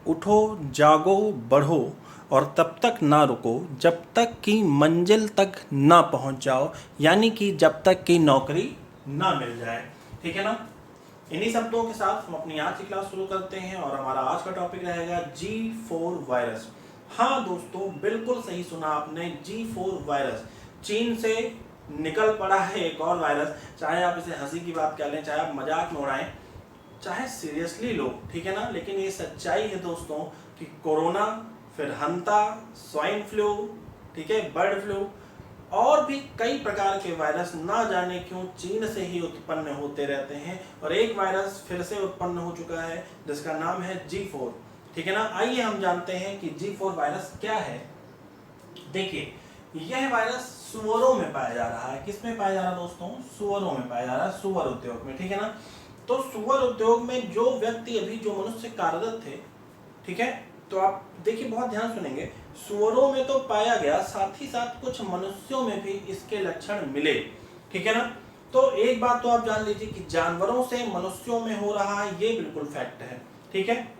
उठो जागो बढ़ो और तब तक ना रुको जब तक कि मंजिल तक ना पहुंच जाओ, यानी कि जब तक कि नौकरी ना मिल जाए। ठीक है ना। इन्हीं शब्दों के साथ हम अपनी आज की क्लास शुरू करते हैं और हमारा आज का टॉपिक रहेगा G4 वायरस। हाँ दोस्तों, बिल्कुल सही सुना आपने, G4 वायरस। चीन से निकल पड़ा है एक और वायरस। चाहे आप इसे हंसी की बात कर लें, चाहे आप मजाक में उड़ाएं, चाहे सीरियसली लो, ठीक है ना, लेकिन ये सच्चाई है दोस्तों कि कोरोना, फिर हंता, स्वाइन फ्लू, ठीक है, बर्ड फ्लू और भी कई प्रकार के वायरस ना जाने क्यों चीन से ही उत्पन्न होते रहते हैं। और एक वायरस फिर से उत्पन्न हो चुका है जिसका नाम है G4। ठीक है ना। आइए हम जानते हैं कि G4 वायरस क्या है। देखिए, यह वायरस सुअरों में पाया जा रहा है। किस में पाया जा रहा है दोस्तों? सुअरों में पाया जा रहा है, सुअर उद्योग में। ठीक है ना। तो सुअर उद्योग में जो व्यक्ति अभी जो मनुष्य कार्यरत थे, ठीक है, तो आप देखिए बहुत ध्यान सुनेंगे, सुअरों में तो पाया गया, साथ ही साथ कुछ मनुष्यों में भी इसके लक्षण मिले। ठीक है ना। तो एक बात तो आप जान लीजिए कि जानवरों से मनुष्यों में हो रहा है, ये बिल्कुल फैक्ट है। ठीक है।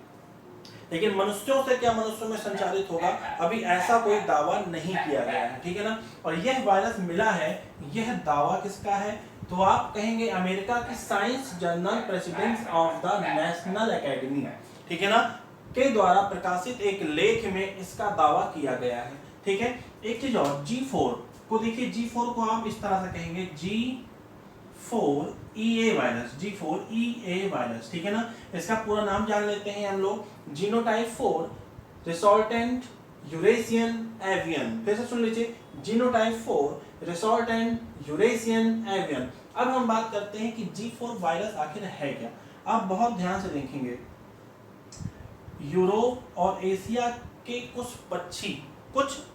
लेकिन मनुष्यों से क्या मनुष्यों में संचारित होगा, अभी ऐसा कोई दावा नहीं किया गया है। ठीक है ना। और यह वायरस मिला है, यह दावा किसका है? तो आप कहेंगे अमेरिका की science journal presidents of the national academy, ठीक है ना, के द्वारा प्रकाशित एक लेख में इसका दावा किया गया है। ठीक है। एक चीज और, G4 को देखिए, G4 को आप इस तरह से कहेंगे G4EA वायरस, G4EA वायरस। ठीक है ना। इसका पूरा नाम जान लेते हैं हम लोग, जीनोटाइप 4 रिसोल्टेंट यूरेशियन एवियन। फिर से सुन लीजिए, जीनोटाइप 4 रिसोल्टेंट यूरेशियन एवियन। अब हम बात करते हैं कि G4 वायरस आखिर है क्या। आप बहुत ध्यान से देखेंगे, यूरोप और एशिया के कुछ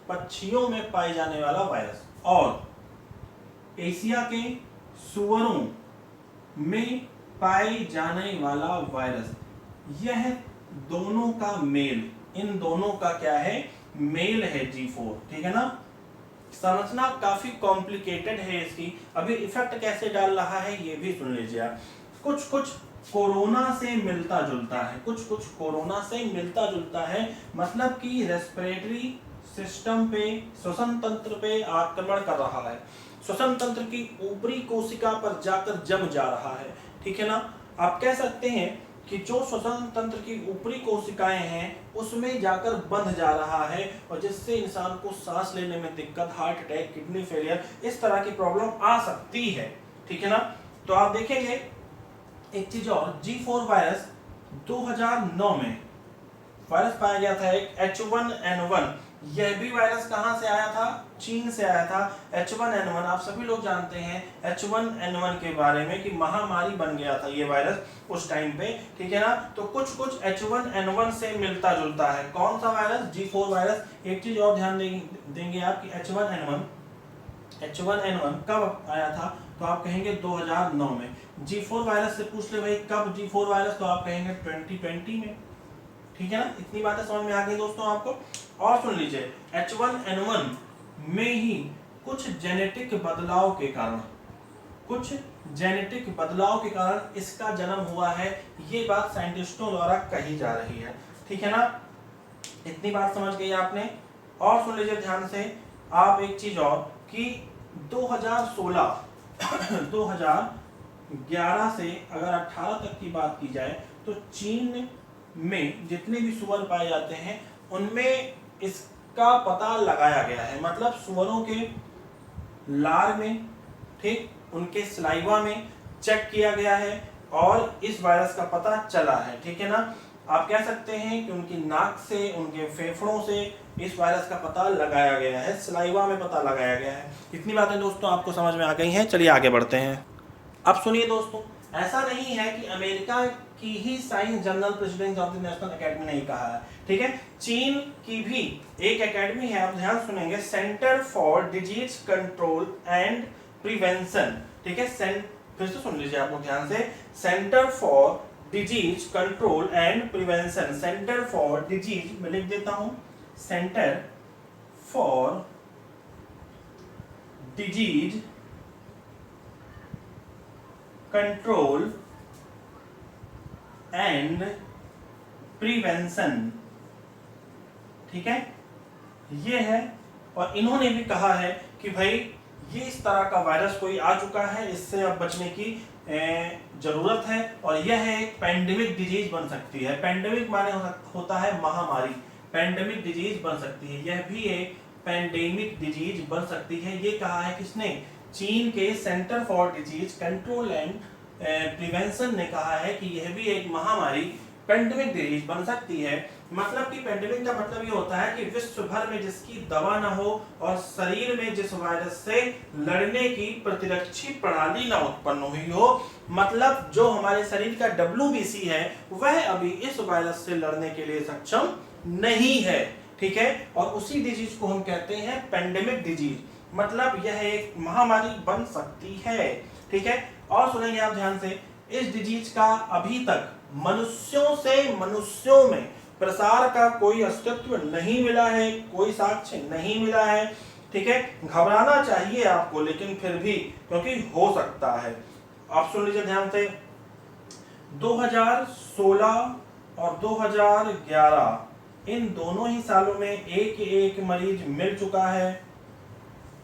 पक्षियों में पाए जाने वाला वायरस और एशिया के सुअरों में पाए जाने वाला वायरस, यह दोनों का मेल, इन दोनों का क्या है? मेल है G4। ठीक है ना। संरचना काफी कॉम्प्लिकेटेड है इसकी। अभी इफेक्ट कैसे डाल रहा है ये भी सुन लीजिए आप। कुछ कोरोना से मिलता जुलता है, कुछ कोरोना से मिलता जुलता है, मतलब कि रेस्पिरेटरी सिस्टम पे, श्वसन तंत्र पे आक्रमण कर रहा है, श्वसन तंत्र की ऊपरी कोशिका पर जाकर जम जा रहा है। ठीक है ना। आप कह सकते हैं कि जो श्वसन तंत्र की ऊपरी कोशिकाएं हैं उसमें जाकर बंध जा रहा है और जिससे इंसान को सांस लेने में दिक्कत, हार्ट अटैक, किडनी फेलियर, इस तरह की प्रॉब्लम आ सकती है। ठीक है ना। तो आप देखेंगे एक चीज और, G4 वायरस 2009 में वायरस पाया गया था एक H1N1। यह भी वायरस कहां से आया था? चीन से आया था। H1N1 आप सभी लोग जानते हैं H1N1 के बारे में कि महामारी बन गया था ये वायरस उस टाइम पे। ठीक है ना। तो कुछ H1N1 से मिलता जुलता है। कौन सा वायरस? G4 virus. एक चीज और ध्यान देंगे आप कि H1N1 कब आया था? तो आप कहेंगे 2009 में। G4 वायरस से पूछ ले भाई कब G4 वायरस, तो आप कहेंगे 2020 में। ठीक है ना। इतनी बातें समझ में आ गई दोस्तों आपको। और सुन लीजिए, H1N1 में ही कुछ जेनेटिक बदलाव के कारण इसका जन्म हुआ है, ये बात साइंटिस्टों द्वारा कही जा रही है। ठीक है ना। इतनी बात समझ गई आपने। और सुन लीजिए ध्यान से आप एक चीज और कि 2016 2011 से अगर 18 तक की बात की जाए तो चीन में जितने भी सुअर पाए जाते हैं उनमें इसका पता लगाया गया है। मतलब सुअरों के लार में, ठीक, उनके सलाइवा में चेक किया गया है और इस वायरस का पता चला है। ठीक है ना। आप कह सकते हैं कि उनकी नाक से, उनके फेफड़ों से इस वायरस का पता लगाया गया है, सलाइवा में पता लगाया गया है। इतनी बातें दोस्तों आपको समझ में आ गई हैं। चलिए आगे बढ़ते हैं। अब सुनिए दोस्तों, ऐसा नहीं है कि अमेरिका की ही science journal president of the national academy ने कहा है। ठीक है। चीन की भी एक एकेडमी है, आप ध्यान सुनेंगे, centre for disease control and prevention. ठीक है। फिर से सुन लीजिए आप लोग ध्यान से, centre for disease control and prevention. Centre for disease मैं लिख देता हूं, centre for disease control and prevention. ठीक है, ये है। और इन्होंने भी कहा है कि भाई ये इस तरह का वायरस कोई आ चुका है, इससे अब बचने की जरूरत है, और यह एक पैंडेमिक डिजीज बन सकती है। पैंडेमिक माने होता है महामारी, पैंडेमिक डिजीज बन सकती है, यह भी एक पैंडेमिक डिजीज बन सकती है। ये कहा है किसने? चीन के centre for disease control and prevention ने कहा है कि यह भी एक महामारी पैंडेमिक डिजीज बन सकती है। मतलब कि पैंडेमिक का मतलब ये होता है कि विश्व भर में जिसकी दवा न हो और शरीर में जिस वायरस से लड़ने की प्रतिरक्षी प्रणाली न उत्पन्न हुई हो, मतलब जो हमारे शरीर का WBC है वह अभी इस वायरस से लड़ने के लिए सक्षम नहीं है, ठीक है। और उसी डिजीज को हम कहते हैं पैंडेमिक डिजीज, मतलब यह एक महामारी बन सकती है, ठीक है। और सुनेंगे आप ध्यान से, इस डिजीज का अभी तक मनुष्यों से मनुष्यों में प्रसार का कोई अस्तित्व नहीं मिला है, कोई साक्ष्य नहीं मिला है, ठीक है। घबराना चाहिए आपको, लेकिन फिर भी क्योंकि हो सकता है। आप सुन लीजिए ध्यान से, 2016 और 2011 इन दोनों ही सालों में एक एक मरीज मिल चुका है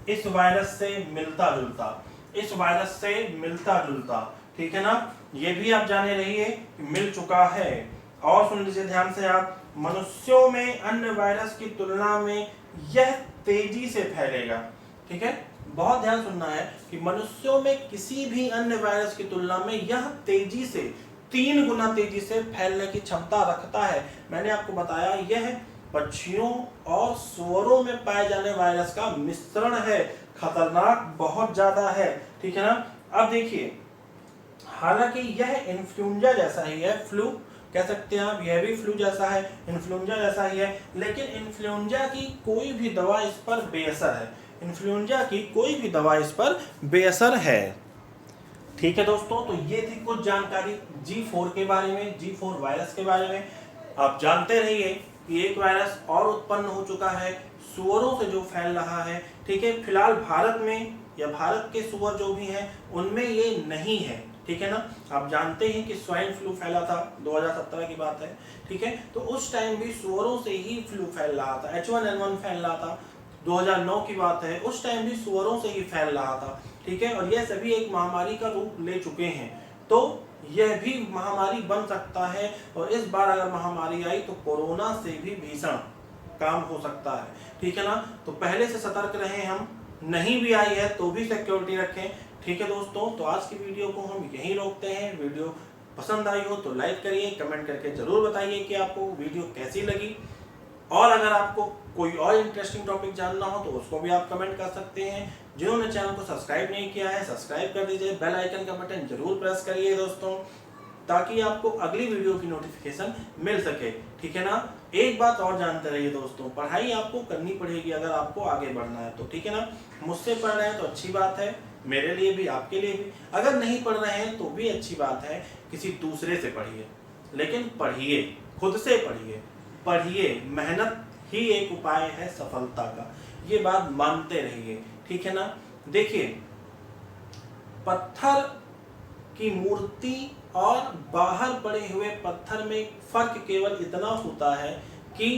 इस वायरस से मिलता जुलता, इस वायरस से मिलता जुलता, ठीक है ना। ये भी आप जाने रहिए कि मिल चुका है। और सुन लीजिए ध्यान से आप, मनुष्यों में अन्य वायरस की तुलना में यह तेजी से फैलेगा, ठीक है। बहुत ध्यान सुनना है कि मनुष्यों में किसी भी अन्य वायरस की तुलना में यह तेजी से 3 गुना तेजी से फैलने की क्षमता रखता है। मैंने आपको बताया यह पक्षियों और सूअरों में पाए जाने वायरस का मिश्रण है, खतरनाक बहुत ज्यादा है, ठीक है ना। अब देखिए, हालांकि यह इन्फ्लुएंजा जैसा ही है, फ्लू कह सकते हैं आप, यह भी फ्लू जैसा है, इन्फ्लुएंजा जैसा ही है, लेकिन इन्फ्लुएंजा की कोई भी दवा इस पर बेअसर है, इन्फ्लुएंजा की कोई भी दवा इस पर बेअसर है, ठीक है दोस्तों। तो ये थी कुछ जानकारी G4 के बारे में, G4 वायरस के बारे में। आप जानते रहिए कि एक वायरस और उत्पन्न हो चुका है सूअरों से जो फैल रहा है, ठीक है। फिलहाल भारत में या भारत के सूअर जो भी हैं उनमें ये नहीं है, ठीक है ना। आप जानते हैं कि स्वाइन फ्लू फैला था, 2017 की बात है, ठीक है। तो उस टाइम भी सूअरों से ही फ्लू फैल रहा था, H1N1 फैल रहा था, 2009 की बात है, उस टाइम भी सूअरों से ही फैल रहा था, ठीक है। और यह सभी एक महामारी का रूप ले चुके हैं, तो यह भी महामारी बन सकता है। और इस बार अगर महामारी आई तो कोरोना से भी भीषण काम हो सकता है, ठीक है ना। तो पहले से सतर्क रहें, हम नहीं भी आई है तो भी सिक्योरिटी रखें, ठीक है दोस्तों। तो आज की वीडियो को हम यहीं रोकते हैं। वीडियो पसंद आई हो तो लाइक करिए, कमेंट करके जरूर बताइए कि आपको वीडियो कैसी लगी। और अगर आपको कोई और इंटरेस्टिंग टॉपिक जानना हो तो उसको भी आप कमेंट कर सकते हैं। जिन्होंने चैनल को सब्सक्राइब नहीं किया है सब्सक्राइब कर दीजिए, बेल आइकन का बटन जरूर प्रेस करिए दोस्तों, ताकि आपको अगली वीडियो की नोटिफिकेशन मिल सके, ठीक है ना। एक बात और जानते रहिए दोस्तों, पढ़ाई आपको करनी पड़ेगी अगर आपको आगे बढ़ना है तो, ठीक है ना। मुझसे पढ़ रहे हैं तो अच्छी बात है, मेरे लिए भी आपके लिए भी। अगर नहीं पढ़ रहे हैं तो भी अच्छी बात है, किसी दूसरे से पढ़िए, लेकिन पढ़िए, खुद से पढ़िए, पढ़िए। मेहनत ही एक उपाय है सफलता का, ये बात मानते रहिए, ठीक है ना। देखिए, पत्थर की मूर्ति और बाहर पड़े हुए पत्थर में फर्क केवल इतना होता है कि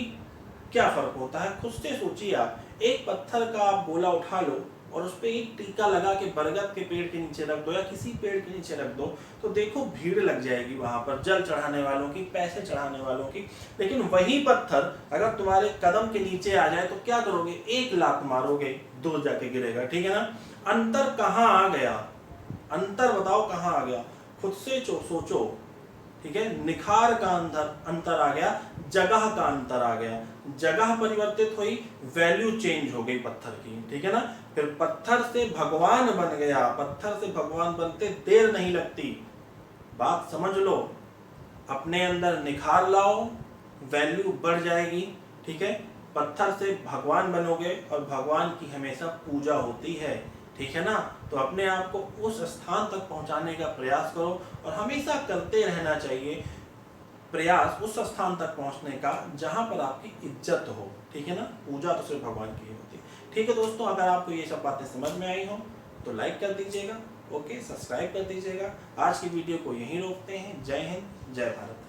क्या फर्क होता है, खुद से सोचिए आप। एक पत्थर का आप गोला उठा लो और उस पर एक टीका लगा के बरगद के पेड़ के नीचे रख दो या किसी पेड़ के नीचे रख दो, तो देखो भीड़ लग जाएगी वहां पर, जल चढ़ाने वालों की, पैसे चढ़ाने वालों की। लेकिन वही पत्थर अगर तुम्हारे कदम के नीचे आ जाए तो क्या करोगे? एक लात मारोगे, दूर जाके गिरेगा, ठीक है ना। अंतर कहाँ आ गया? अंतर बताओ कहाँ आ गया? खुद से सोचो, ठीक है। निखार का अंतर आ गया, जगह का अंतर आ गया, जगह परिवर्तित हुई, वैल्यू चेंज हो गई पत्थर की, ठीक है ना। फिर पत्थर से भगवान बन गया, पत्थर से भगवान बनते देर नहीं लगती, बात समझ लो। अपने अंदर निखार लाओ, वैल्यू बढ़ जाएगी, ठीक है। पत्थर से भगवान बनोगे और भगवान की हमेशा पूजा होती है, ठीक है ना। तो अपने आप को उस स्थान तक पहुंचाने का प्रयास करो और हमेशा करते रहना चाहिए प्रयास उस स्थान तक पहुंचने का जहां पर आपकी इज्जत हो, ठीक है ना। पूजा तो सिर्फ भगवान की होती है, ठीक है दोस्तों। अगर आपको ये सब बातें समझ में आई हो तो लाइक कर दीजिएगा, ओके, सब्सक्राइब कर दीजिएगा। आज की वीडियो को यहीं रोकते हैं। जय हिंद, जय भारत।